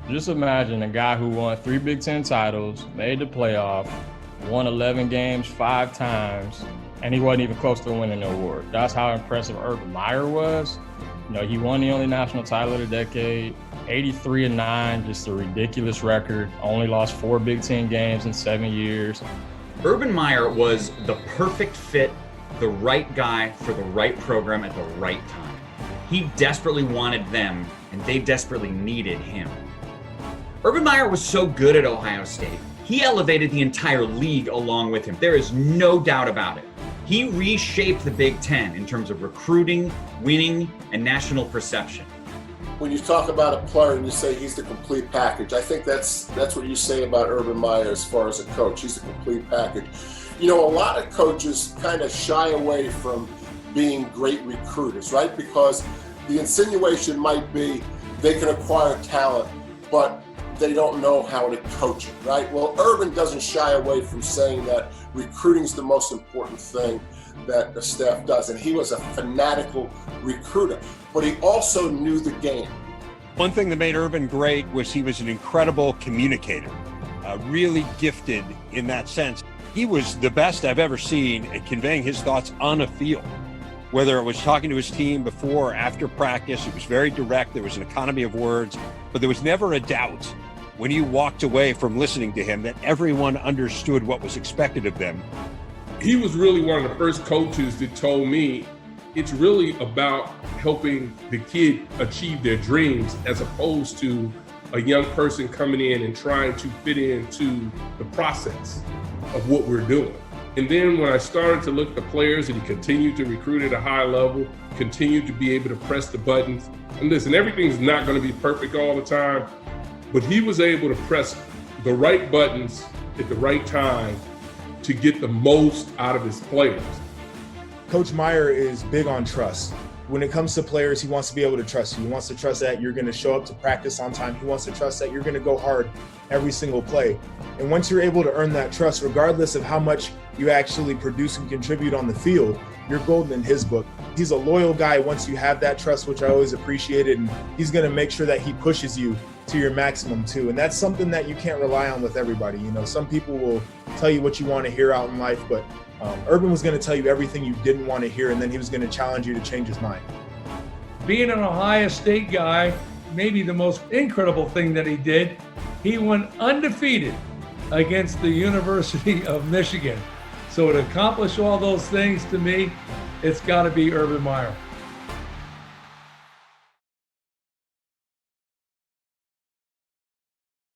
Just imagine a guy who won 3 Big Ten titles, made the playoff, won 11 games 5 times, and he wasn't even close to winning the award. That's how impressive Urban Meyer was. He won the only national title of the decade, 83-9, just a ridiculous record. Only lost 4 Big Ten games in 7 years. Urban Meyer was the perfect fit, the right guy for the right program at the right time. He desperately wanted them, and they desperately needed him. Urban Meyer was so good at Ohio State, he elevated the entire league along with him. There is no doubt about it. He reshaped the Big Ten in terms of recruiting, winning, and national perception. When you talk about a player and you say he's the complete package, I think that's what you say about Urban Meyer as far as a coach. He's the complete package. A lot of coaches kind of shy away from being great recruiters, right? Because the insinuation might be they can acquire talent, but they don't know how to coach it, right? Well, Urban doesn't shy away from saying that recruiting is the most important thing that the staff does. And he was a fanatical recruiter, but he also knew the game. One thing that made Urban great was he was an incredible communicator, really gifted in that sense. He was the best I've ever seen at conveying his thoughts on a field. Whether it was talking to his team before or after practice, it was very direct. There was an economy of words, but there was never a doubt when you walked away from listening to him that everyone understood what was expected of them. He was really one of the first coaches that told me it's really about helping the kid achieve their dreams as opposed to a young person coming in and trying to fit into the process of what we're doing. And then when I started to look at the players and he continued to recruit at a high level, continued to be able to press the buttons. And listen, everything's not going to be perfect all the time, but he was able to press the right buttons at the right time to get the most out of his players. Coach Meyer is big on trust. When it comes to players, he wants to be able to trust you. He wants to trust that you're going to show up to practice on time. He wants to trust that you're going to go hard every single play. And once you're able to earn that trust, regardless of how much you actually produce and contribute on the field, you're golden in his book. He's a loyal guy once you have that trust, which I always appreciated, and he's going to make sure that he pushes you to your maximum too. And that's something that you can't rely on with everybody. Some people will tell you what you want to hear out in life, but Urban was going to tell you everything you didn't want to hear, and then he was going to challenge you to change his mind. Being an Ohio State guy, maybe the most incredible thing that he did, he went undefeated against the University of Michigan. So to accomplish all those things, to me, it's got to be Urban Meyer.